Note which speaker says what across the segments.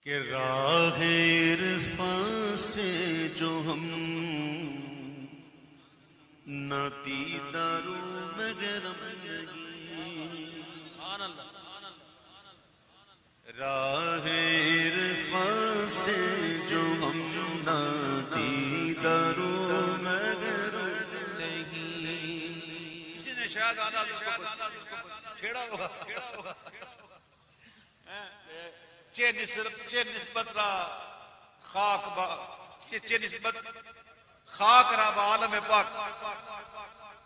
Speaker 1: کہ راہ عرفان سے جو ہم نہ دیدارو مغرم نہیں، راہ عرفان سے جو ہم نہ دیدارو مغرم نہیں۔
Speaker 2: کسی نے شاید آنا چھیڑا ہوگا چے نسبت را خاک با چے نسبت خاک را با عالم پاک،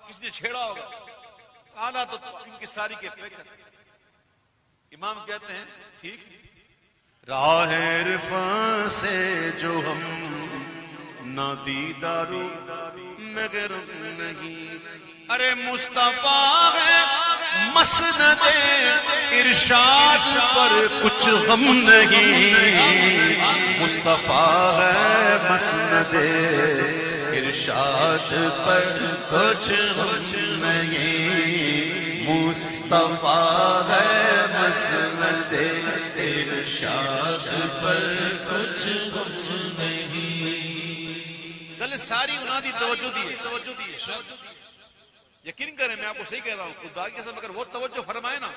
Speaker 2: کس نے چھیڑا ہوگا؟ آنا تو ان کی ساری کے فکر۔ امام کہتے ہیں ٹھیک،
Speaker 1: راہ عرفان سے جو ہم نہ دیدارو مغرم نہیں،
Speaker 2: ارے مصطفیٰ ہے مسند ارشاد
Speaker 1: پر کچھ ہم نہیں، مصطفیٰ ہے مسند ارشاد پر کچھ ہم نہیں، مصطفیٰ ہے مسند ارشاد پر کچھ ہم نہیں۔
Speaker 2: گل ساری انہاں دی توجہ دی ہے۔ یقین کریں میں آپ کو صحیح کہہ رہا ہوں، خدا کی قسم اگر وہ توجہ فرمائے نا،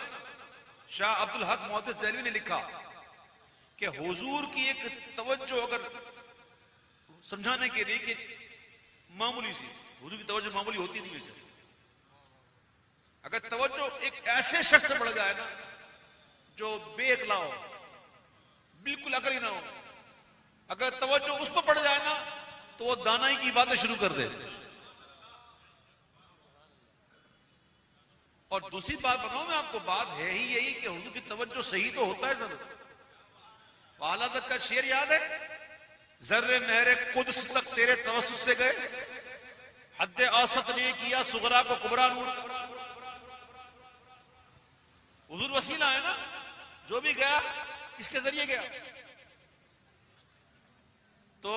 Speaker 2: شاہ عبدالحق محدث دہلوی نے لکھا کہ حضور کی ایک توجہ اگر سمجھانے کے لیے کہ معمولی سی، حضور کی توجہ معمولی ہوتی نہیں ویسے، اگر توجہ ایک ایسے شخص سے بڑھ جائے نا جو بے اقلا ہو، بالکل عقل ہی نہ ہو، اگر توجہ اس پر پڑ جائے نا تو وہ دانائی کی باتیں شروع کر دے۔ اور دوسری بات بتاؤں میں آپ کو، بات ہے ہی یہی کہ حضور کی توجہ صحیح تو ہوتا ہے ضرور۔ اعلیٰ حضرت کا شعر یاد ہے، ذرے مہر قدس تک تیرے توسط سے گئے، حد اوسط نے کیا صغرا کو کبرا نور۔ حضور وسیلہ ہے نا، جو بھی گیا کس کے ذریعے گیا؟ تو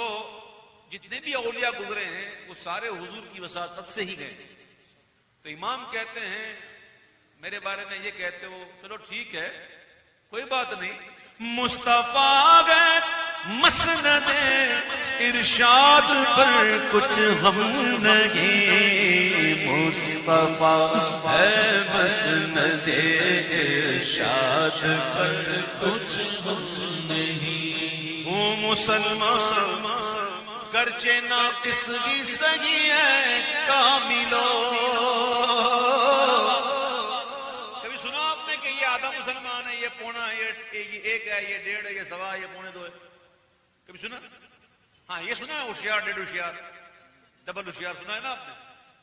Speaker 2: جتنے بھی اولیاء گزرے ہیں وہ سارے حضور کی وساطت سے ہی گئے۔ تو امام کہتے ہیں میرے بارے میں یہ کہتے ہو، چلو ٹھیک ہے کوئی بات نہیں،
Speaker 1: مصطفیٰ ہے مسند ارشاد پر کچھ ہم نہیں، مصطفیٰ ہے مسند ارشاد پر کچھ ہم نہیں، ہوں مسلمان گرچہ ناقص بھی صحیح ہے کاملو۔
Speaker 2: کبھی سنا آپ نے کہ یہ آدھا مسلمان ہے، یہ پونا ہے، یہ ایک ہے، یہ ڈیڑھ ہے، یہ سوا ہے، یہ پونے دو ہے؟ کبھی سنا؟ ہاں یہ سنا ہے ہوشیار ڈیڑھ ہوشیار، ڈبل ہوشیار سنا ہے نا آپ نے،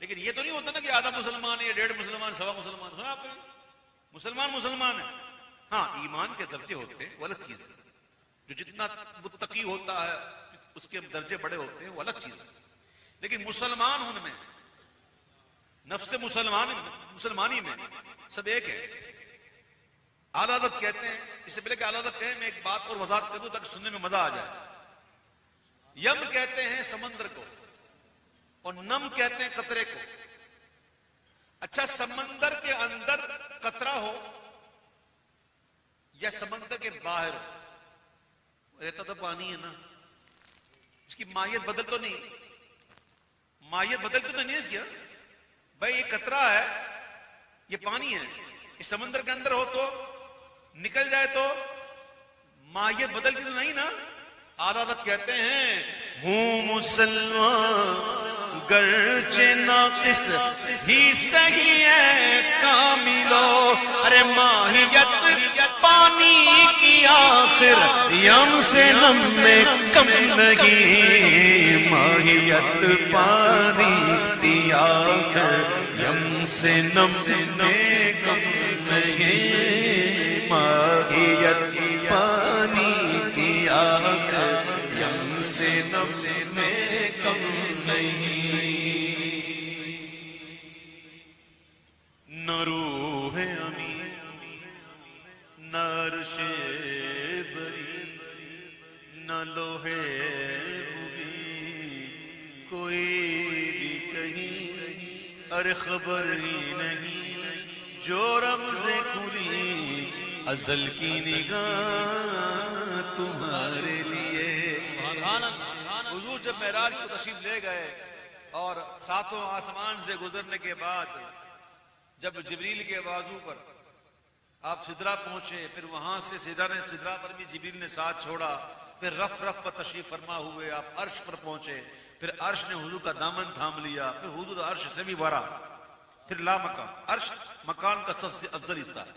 Speaker 2: لیکن یہ تو نہیں ہوتا نا کہ آدھا مسلمان ہے، یہ ڈیڑھ مسلمان، سوا مسلمان، سنا آپ نے؟ مسلمان مسلمان ہے، ہاں ایمان کے درجے ہوتے ہیں وہ الگ چیز ہے، جو جتنا متقی ہوتا ہے اس کے درجے بڑے ہوتے ہیں وہ الگ چیز ہے، لیکن مسلمان ان میں، نفس مسلمانی میں سب ایک ہے۔ اعلیٰ حضرت کہتے ہیں، اس سے پہلے کہ اعلیٰ حضرت کہیں میں ایک بات اور وضاحت کر دوں تاکہ سننے میں مزہ آ جائے۔ یم کہتے ہیں سمندر کو اور نم کہتے ہیں قطرے کو۔ اچھا سمندر کے اندر قطرہ ہو یا سمندر کے باہر ہو، رہتا تو پانی ہے نا، اس کی ماہیت بدل تو نہیں، ماہیت بدل تو نہیں ہے اس کی، بھائی یہ قطرہ ہے، یہ پانی ہے، اس سمندر کے اندر ہو تو نکل جائے تو ماہیت بدل کی تو نہیں نا۔ اعلیٰ حضرت کہتے ہیں
Speaker 1: ہوں مسلمان گرچہ ناقص ہی صحیح ہے کاملو، ارے ماہیت پانی کی آخر یم سے نم میں کم نہیں، ماہیت پانی کی آخر یم سے نم میں کم نہیں، ماہیت پانی کی آخر یم سے نم میں کم نہیں، نہ روح امی نہ عرش بری نہ لوحے مبین، کوئی بھی کہیں ارے خبر ہی نہیں، جو رمز کھلی ازل کی نگاہ تمہارے لیے.
Speaker 2: حضور جب معراج کو تشریف لے گئے اور ساتوں آسمان سے گزرنے کے بعد جب جبریل کے بازو پر آپ سدرا پہنچے، پھر وہاں سے سدرا پر بھی جبریل نے ساتھ چھوڑا، پھر رف پر تشریف فرما ہوئے آپ عرش پر پہنچے، پھر عرش نے حضور کا دامن تھام لیا، پھر حضور عرش سے بھی بھرا، پھر لا مکان. عرش مکان کا سب سے افضل حصہ ہے.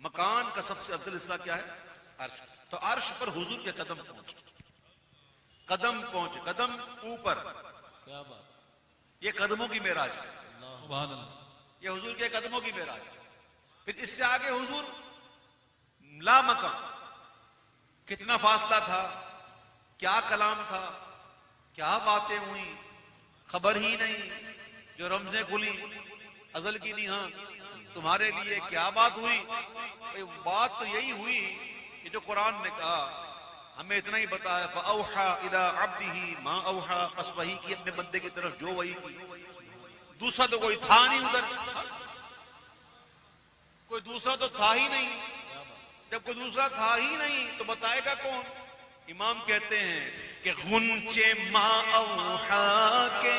Speaker 2: مکان کا سب سے افضل حصہ کیا ہے؟ عرش. تو عرش پر حضور کے قدم پہنچے، قدم اوپر.
Speaker 3: کیا بات.
Speaker 2: یہ قدموں کی معراج ہے،
Speaker 3: سبحان اللہ.
Speaker 2: یہ حضور کے قدموں کی معراج ہے. پھر اس سے آگے حضور لا مکان. کتنا فاصلہ تھا، کیا کلام تھا، کیا باتیں ہوئی، خبر ہی نہیں. جو رمزیں کھلی ازل کی نگاہ تمہارے لیے، کیا بات ہوئی. بات تو یہی ہوئی کہ جو قرآن نے کہا ہمیں اتنا ہی بتا ہے، فَأَوْحَى إِلَىٰ عَبْدِهِ مَا أَوْحَى. بس وحی کی اپنے بندے کی طرف جو وحی کی. دوسرا تو کوئی تھا نہیں ادھر، کوئی دوسرا تو تھا ہی نہیں. جب کوئی دوسرا تھا ہی نہیں تو بتائے گا کون؟ امام کہتے ہیں کہ غنچے ما اوحا کے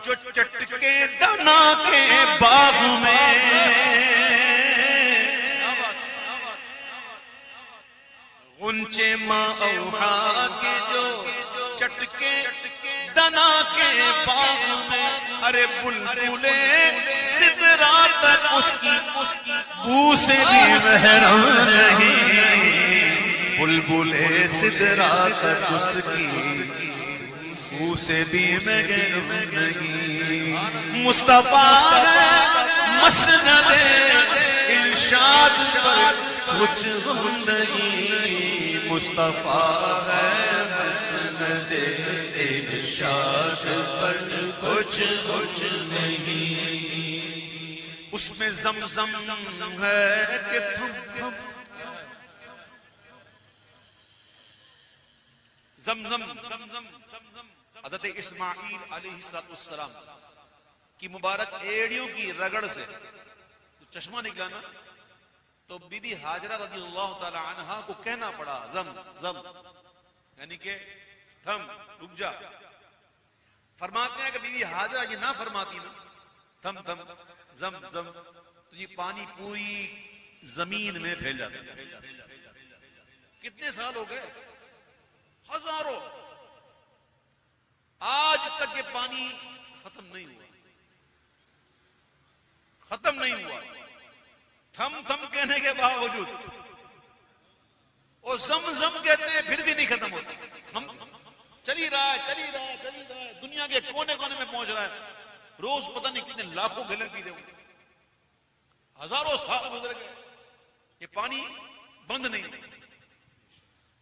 Speaker 2: جو چٹکے دنا کے باغ میں، غنچے ما اوحا کے جو چٹکے دنا کے باغ میں، ارے بلبلے سدرا تک اس کی بو سے بھی محرم نہیں. بلبلے سدرا تک اس کی بو سے بھی محرم نہیں. مصطفیٰ مسند ارشاد پر کچھ نہیں. مصطفیٰ ہے مسند ارشاد پر کچھ نہیں. اس میں زمزم ہے کہ تھم تھم زمزم. حضرت اسماعیل علیہ السلام کی مبارک ایڑیوں کی رگڑ سے چشمہ نکلا نا، تو بی بی ہاجرہ رضی اللہ تعالی عنہا کو کہنا پڑا زم زم، یعنی کہ تھم، رک جا. فرماتے ہیں کہ بی بی ہاجرہ یہ نہ فرماتی نا تھم تھم زم زم، تو یہ پانی پوری زمین میں پھیل جاتا. کتنے سال ہو گئے؟ ہزاروں. آج تک یہ پانی ختم نہیں ہوا. تھم تھم کہنے کے باوجود اور زم زم کہتے ہیں پھر بھی نہیں ختم ہوتا. ہم چلی رہا ہے دنیا کے کونے کونے میں پہنچ رہا ہے. روز پتہ نہیں کتنے لاکھوں گیلن پیتے ہوں. ہزاروں سال گزر گئے، یہ پانی بند نہیں.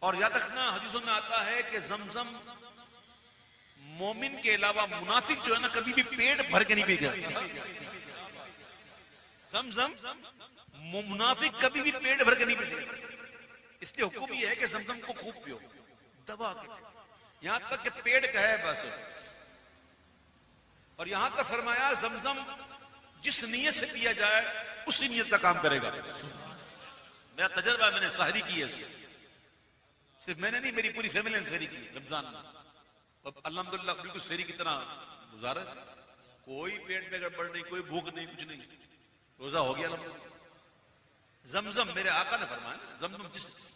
Speaker 2: اور یاد رکھنا حدیثوں میں آتا ہے کہ زمزم مومن کے علاوہ منافق جو ہے نا کبھی بھی پیٹ بھر کے نہیں پی گیا. زمزم منافق کبھی بھی پیٹ بھر کے نہیں پی سکتا. اس لیے حکم یہ ہے کہ زمزم کو خوب پیو، دبا کے، یہاں تک کہ پیٹ کہے بس. اور یہاں تک فرمایا زمزم جس نیت سے پیا جائے اسی نیت کا کام کرے گا. میرا تجربہ میں نے سحری کی ہے، صرف میں نے نہیں، میری پوری فیملی نے سحری کی رمضان میں. الحمدللہ بالکل سحری کی طرح گزارا، کوئی پیٹ میں گڑبڑ نہیں، کوئی بھوک نہیں، کچھ نہیں، روزہ ہو گیا الحمدللہ. زمزم میرے آقا نے فرمایا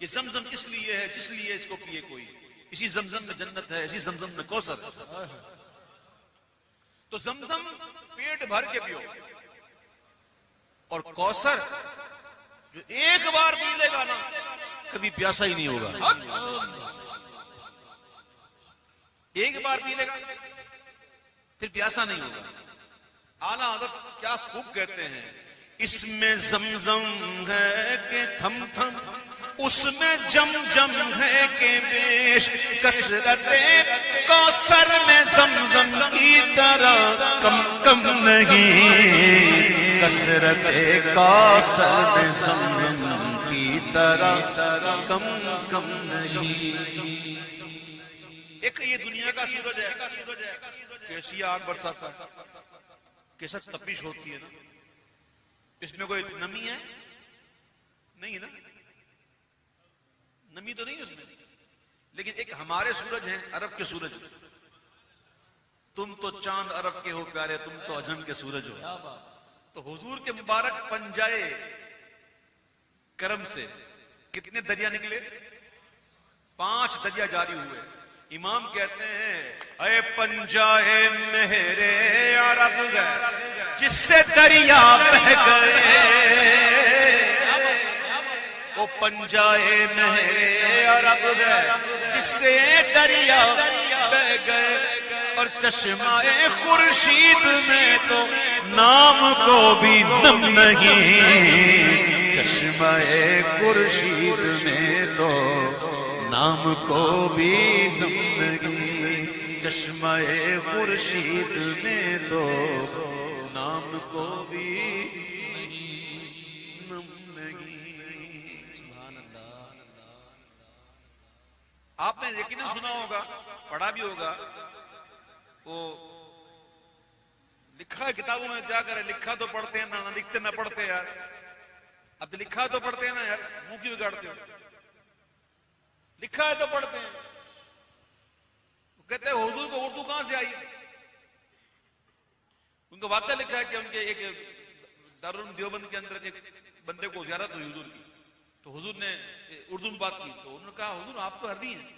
Speaker 2: یہ زمزم کس لیے ہے، جس لیے اس کو پیے کوئی، اسی زمزم میں جنت ہے، اسی زمزم میں کوثر ہے. تو زمزم پیٹ بھر کے پیو، اور کوثر جو ایک بار پی لے گا نا کبھی پیاسا ہی نہیں ہوگا. ایک بار پی لے گا پھر پیاسا نہیں ہوگا. اعلیٰ حضرت کیا خوب کہتے ہیں، اس میں زمزم ہے کہ تھم تھم، اس میں جم جم ہے کہ بیش، کثرت کوثر میں زمزم کی طرح کم کم نہیں. کثرت کوثر میں زمزم کی طرح کم کم نہیں. ایک یہ دنیا کا سورج ہے، کیسی آگ برساتا ہے، کیسا تپش ہوتی ہے نا. اس میں کوئی نمی ہے؟ نہیں نا، نمی تو نہیں اس میں، لیکن ایک ہمارے سورج ہیں عرب کے سورج، تم تو چاند عرب کے ہو پیارے، تم تو عجم کے سورج ہو.
Speaker 3: کیا بات.
Speaker 2: تو حضور کے مبارک پنجائے کرم سے کتنے دریا نکلے؟ 5 دریا جاری ہوئے. امام کہتے ہیں اے پنجائے مہر عرب گئے جس سے دریا بہہ گئے، وہ پنجائے مہر عرب گئے جس سے دریا بہہ گئے، اور چشمہ خورشید میں تو نام کو بھی نم نہیں، چشمہ خورشید میں تو نام کو بھی نم نہیں، چشمہ خورشید میں تو نام کو بھی نم نہیں. آپ نے یقیناً سنا ہوگا، پڑھا بھی ہوگا، وہ لکھا ہے کتابوں میں، کیا کرے، لکھا تو پڑھتے ہیں نہ لکھتے نہ پڑھتے یار. اب لکھا تو پڑھتے ہیں نا یار، منہ کی بگاڑتے ہو، لکھا ہے تو پڑھتے ہیں. وہ کہتے ہیں حضور کو اردو کہاں سے آئی؟ ان کا واقعہ لکھا ہے کہ ان کے ایک دارالعلوم دیوبند کے اندر ایک بندے کو زیارت ہوئی حضور کی، تو حضور نے اردو میں بات کی، تو انہوں نے کہا حضور آپ تو عربی ہیں،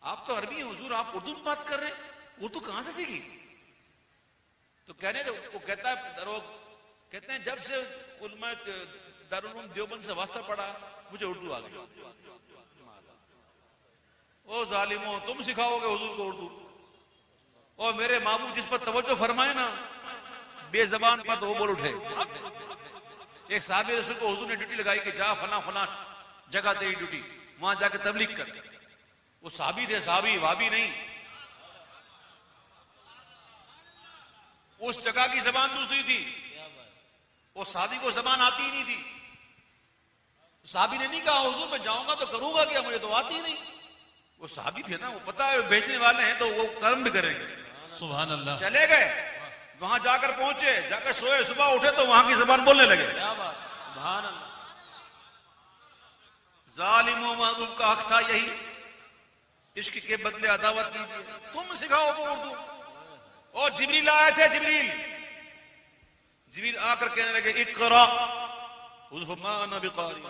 Speaker 2: آپ تو عربی ہیں حضور، آپ اردو میں بات کر رہے ہیں، اردو کہاں سے سیکھی؟ تو کہنے وہ کہتا ہے، کہتے ہیں جب سے علماء دارالعلوم دیوبند سے واسطہ پڑا مجھے اردو آ گئی. او ظالموں، تم سکھاؤ گے حضور کو اردو؟ اور میرے معبود جس پر توجہ فرمائے نا، بے زبان پر تو وہ بول اٹھے. ایک صحابی رسول کو حضور نے ڈیوٹی لگائی کہ جا فلاں فلاں جگہ تیری ڈیوٹی، وہاں جا کے تبلیغ کر. وہ صحابی تھے، صحابی وابی نہیں. اس جگہ کی زبان دوسری تھی، وہ صحابی کو زبان آتی ہی نہیں تھی. صحابی نے نہیں کہا حضور میں جاؤں گا تو کروں گا کیا، مجھے تو آتی ہی نہیں. وہ صحابی تھے نا، وہ پتا ہے بھیجنے والے ہیں تو وہ کرم بھی کریں گے.
Speaker 3: سبحان اللہ.
Speaker 2: چلے گئے، وہاں جا کر پہنچے، جا کر سوئے، صبح اٹھے تو وہاں کی زبان بولنے لگے.
Speaker 3: کیا بات. سبحان اللہ.
Speaker 2: ظالم و محبوب کا حق تھا یہی، عشق کے بدلے عداوت کیجیے، تم سکھاؤ وہ اردو. اور جبریل آئے تھے، جبریل آ کر کہنے لگے اقرا، حضور ما انا بقاری.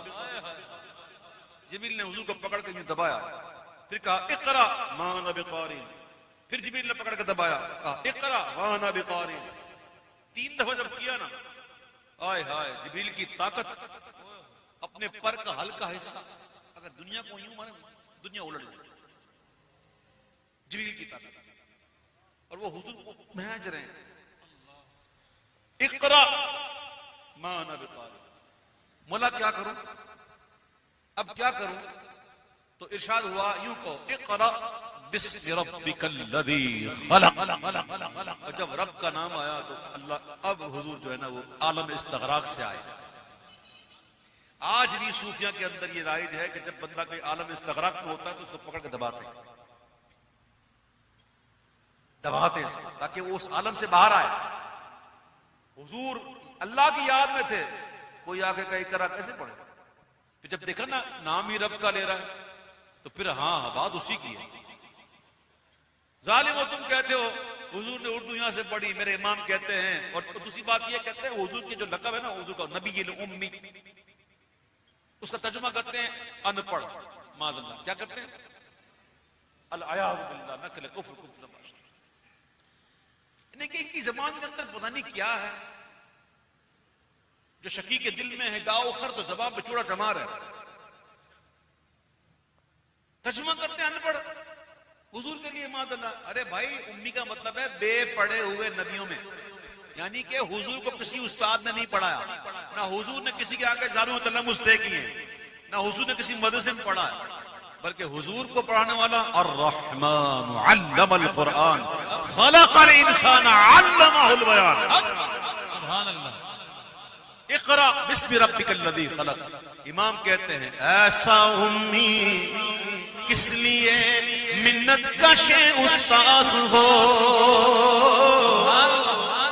Speaker 2: جبریل نے حضور کو پکڑ کے یوں دبایا، پھر کہا اقرا ما انا بقاری. پھر جبریل نے پکڑ کے دبایا، کہا اقرا ما انا بقاری. 3 دفعہ جب کیا نا، آئے ہائے جبریل کی طاقت، اپنے پر کا ہلکا حصہ اگر دنیا کو یوں مارے دنیا الٹ جائے. جبریل کی طاقت، اور وہ حضور کو بھیج رہے ہیں اقرا ما انا بقاری. مولا کیا کروں، اب کیا کروں؟ تو ارشاد ہوا یوں کہو اقرا بسم ربک الذی خلق. اور جب رب کا نام آیا تو اللہ، اب حضور جو ہے نا وہ عالم استغراق سے آئے. آج بھی صوفیہ کے اندر یہ رائج ہے کہ جب بندہ کوئی عالم استغراق میں ہوتا ہے تو اس کو پکڑ کے دباتے ہیں تاکہ وہ اس عالم سے باہر آئے. حضور اللہ کی یاد میں تھے، کوئی آگے کہیں کرا کیسے پڑھے؟ پھر جب دیکھا نا نام ہی رب کا لے رہا ہے تو پھر ہاں بات اسی کی ہے. ظالم ہو تم کہتے ہو حضور نے اردو یہاں سے پڑھی، میرے امام کہتے ہیں. اور دوسری بات یہ کہتے ہیں حضور کی جو لقب ہے نا، حضور کا نبی الامی، اس کا ترجمہ کرتے ہیں ان پڑھ. معاذ اللہ، کیا کرتے ہیں؟ العیاذ باللہ، نقل کفر کفر باشا. یعنی کہ ان کی زبان کے اندر پتہ نہیں کیا ہے، جو شقی کے دل میں ہے گاؤ خر تو زبان پہ چوڑا چمار ہے. ترجمہ کرتے ہیں ان پڑھ حضور کے لیے. معاذ اللہ. ارے بھائی امی کا مطلب ہے بے پڑھے ہوئے نبیوں میں، یعنی کہ حضور کو کسی استاد نے نہیں پڑھایا، نہ حضور نے کسی کے آگے زاروں تلمس طے کیے، نہ حضور نے کسی مدرسے میں پڑھا ہے، بلکہ حضور کو پڑھانے والا الرحمن علم القرآن خلق الانسان علمہ البیان.
Speaker 3: سبحان اللہ.
Speaker 2: اقرا بسم ربک الذی خلق. امام کہتے ہیں ایسا امی کس لیے منت کا شے استاذ ہو.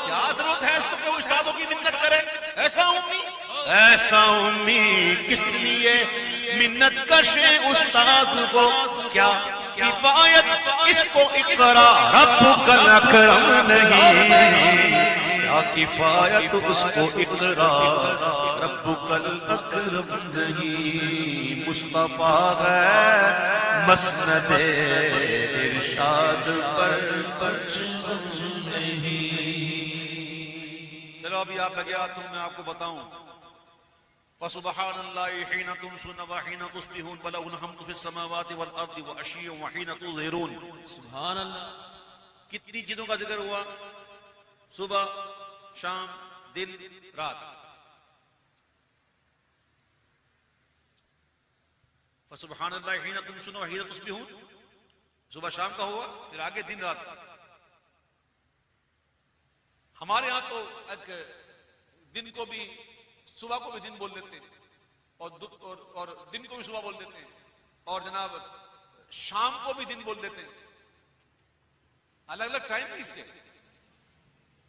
Speaker 2: کیا ضرورت ہے اس کو کہ وہ استادوں کی منت کرے؟ ایسا امی ایسا امید کس لیے منت کشے استاد کو کیا کفایت اس کو اقرا رب کا اکرم نہیں کیا کفایت اس کو اقرا رب کا اکرم نہیں مصطفیٰ ہے مسند ارشاد پر چلو ابھی آپ لگے تو میں آپ کو بتاؤں فسبحان اللہ حین تمسون وحین تصبحون وله الحمد فی السماوات والارض وعشیا وحین تظہرون.
Speaker 3: سبحان اللہ.
Speaker 2: کتنی چیزوں کا ذکر ہوا؟ صبح، شام، دن، رات. فسبحان اللہ حین تمسون وحین تصبحون صبح شام کا ہوا، پھر آگے دن رات. ہمارے ہاں تو ایک دن کو بھی صبح کو بھی دن بول دیتے ہیں اور دن کو بھی صبح بول دیتے ہیں اور جناب شام کو بھی دن بول دیتے ہیں. الگ الگ ٹائم ہے اس کے.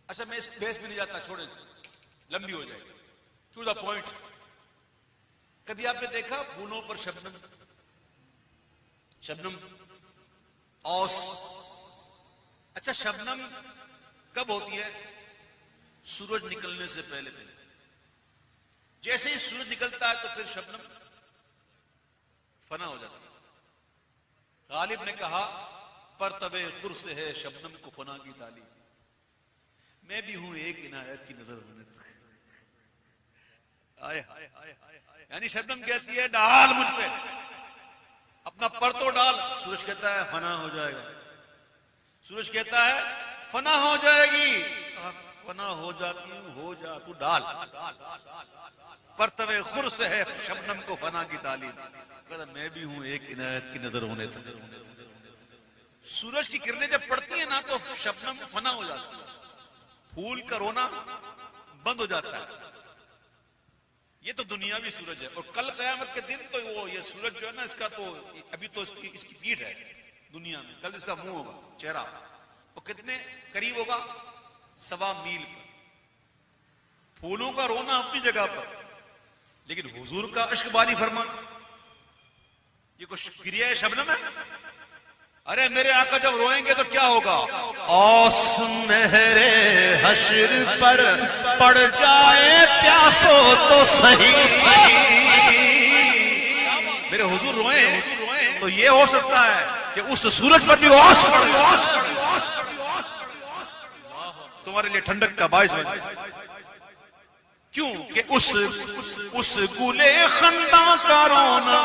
Speaker 2: اچھا میں اس بیس میں نہیں جاتا، چھوڑیں لمبی ہو جائے گی. To the point. کبھی آپ نے دیکھا پھولوں پر شبنم اوس؟ اچھا شبنم کب ہوتی ہے؟ سورج نکلنے سے پہلے پہلے. جیسے ہی سورج نکلتا ہے تو پھر شبنم فنا ہو جاتا ہے. غالب نے کہا پرتب قرص ہے شبنم کو فنا کی تعلیم. میں بھی ہوں ایک عنایت کی نظر ہونے تک. یعنی شبنم کہتی ہے ڈال مجھ پہ اپنا پر تو ڈال. سورج کہتا ہے فنا ہو جائے گا. سورج کہتا ہے فنا ہو جائے گی. فنا ہو جاتی ہوں، ہو جا تو ڈال. پرتو خرس ہے شبنم کو فنا کی تعلیم. کہتا میں بھی ہوں ایک عنایت کی نظر ہونے تک. سورج کی کرنیں جب پڑتی ہیں نا تو شبنم فنا ہو جاتی ہے، پھول کا رونا بند ہو جاتا ہے. یہ تو دنیاوی سورج ہے. اور کل قیامت کے دن تو وہ یہ سورج جو ہے نا اس کا تو ابھی تو اس کی پیٹھ ہے دنیا میں. کل اس کا منہ ہوگا، چہرہ. وہ کتنے قریب ہوگا؟ 1.25 میل پر. پھولوں کا رونا اپنی جگہ پر، لیکن حضور کا عشق باری فرمان یہ کوئی کریا شبنم ہے؟ ارے میرے آقا جب روئیں گے تو کیا ہوگا؟ اوس مہر حشر پر پڑ جائے پیاسو تو صحیح. میرے حضور روئیں تو یہ ہو سکتا ہے کہ اس سورج پر بھی اوس تمہارے لیے ٹھنڈک کا باعث بن جائے. کیوں کہ اس گلے خنداں کا رونا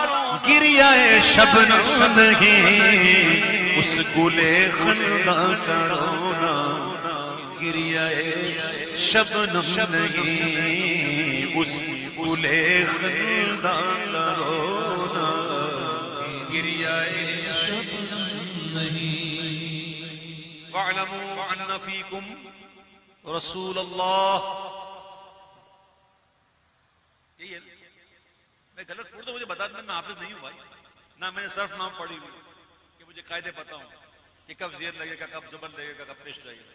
Speaker 2: گریہ شبنم نہیں. اس گلے خنداں کا رونا گریہ شبنم نہیں. اس گلے خنداں کا رونا گریہ شبنم نہیں. وَاعْلَمُوا أَنَّ فِيكُمْ رسول اللہ. یہی ہے. میں غلط پڑھ تو مجھے بتا دیں، میں حافظ نہیں ہوں بھائی، نہ میں نے صرف نام پڑھی ہوئی کہ مجھے قاعدے پتا ہوں کہ کب زیر لگے گا، کب زبر لگے گا، کب پیش لگے گا.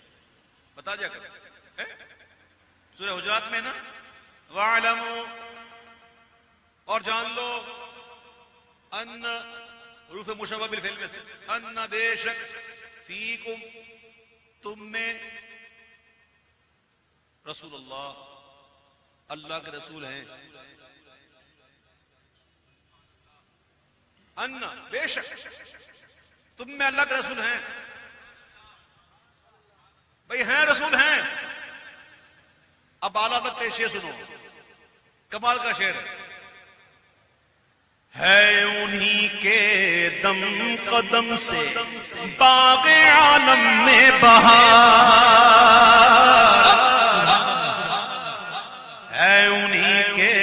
Speaker 2: بتا دیا کر. سورہ حجرات میں نا وَاعْلَمُوا، اور جان لو، ان حروف مشبہ بالفعل میں سے، ان بے شک، فیکم تم میں، رسول اللہ اللہ کے رسول ہیں. ان بے شک تم میں اللہ کے رسول ہیں. بھئی ہیں رسول ہیں. اب اعلیٰ تک کا شعر سنو، کمال کا شعر ہے. انہی کے دم قدم سے باغ عالم میں بہار ہے. انہی کے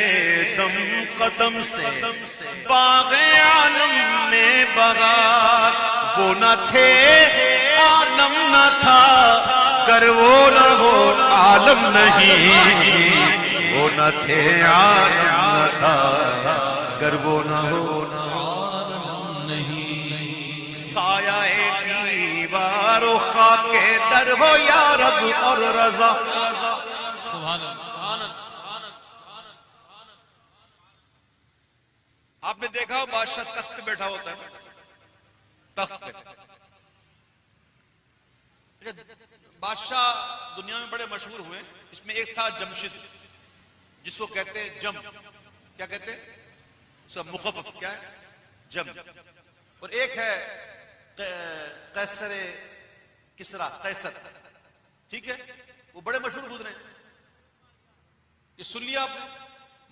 Speaker 2: دم قدم سے باغ عالم میں بہار. وہ نہ تھے عالم نہ تھا، گر وہ نہ ہو عالم نہیں. وہ نہ تھے عالم نہ تھا، گر وہ نہ ہو عالم نہیں. سایہ دیوار و خاک در ہو یا رب اور رضا. دیکھا ہو بادشاہ تخت پہ بیٹھا ہوتا ہے، تخت پہ. بادشاہ دنیا میں بڑے مشہور ہوئے، اس میں ایک تھا جمشید، جس کو کہتے ہیں جم. کیا کہتے ہیں؟ سب مخفف کیا ہے؟ جم. اور ایک ہے قیصر کسرا، قیصر. ٹھیک ہے، وہ بڑے مشہور گزرے. یہ سن لیا آپ نے.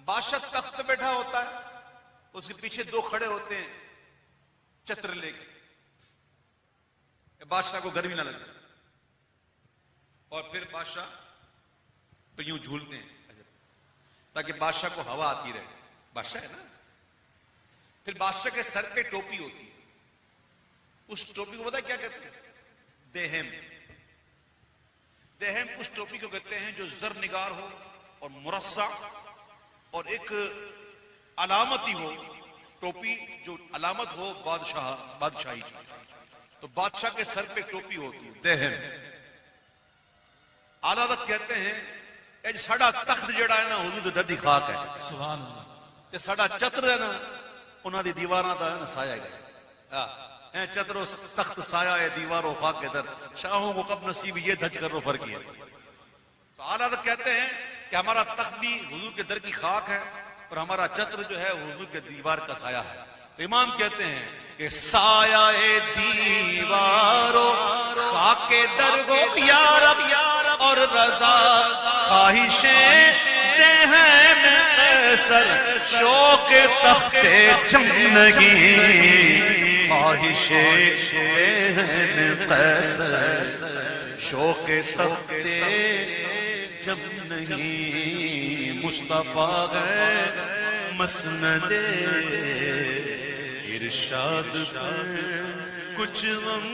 Speaker 2: بادشاہ تخت پہ بیٹھا ہوتا ہے، اس کے پیچھے دو کھڑے ہوتے ہیں چتر لے کے، بادشاہ کو گرمی نہ لگے. اور پھر بادشاہ پہ یوں جھولتے ہیں تاکہ بادشاہ کو ہوا آتی رہے. بادشاہ ہے نا. پھر بادشاہ کے سر پہ ٹوپی ہوتی ہے، اس ٹوپی کو پتہ ہے کیا کہتے ہیں؟ دہم. دہم اس ٹوپی کو کہتے ہیں جو زر نگار ہو اور مرصع اور ایک علامتی ہو. ٹوپی جو علامت ہو بادشاہی. تو بادشاہ کے سر پہ ٹوپی ہوتی ہے دہم. اعلیٰ حضرت کہتے ہیں کہ ساڈا تخت جڑا ہے نا حضور دے در دی خاک ہے.
Speaker 3: سبحان اللہ.
Speaker 2: تے ساڈا چتر ہے نا انہاں دی دیواراں دا ہے نا سایہ گیا. چتر و تخت سایہ ہے دیوار و خاک کے در، شاہوں کو کب نصیب یہ دھج کر رو فرق ہے. تو اعلیٰ حضرت کہتے ہیں کہ ہمارا تخت بھی حضور کے در کی خاک ہے اور ہمارا چتر جو ہے حضور کے دیوار کا سایہ ہے. تو امام کہتے ہیں کہ سایہ دیوارو خاک در گو یا رب اور رضا خواہشیں دہن قیصر شوق تخت جمنگی. خواہشیں دہن قیصر شوق تخت جمنگی. مصطفیٰ ہے مسند ارشاد پر کچھ غم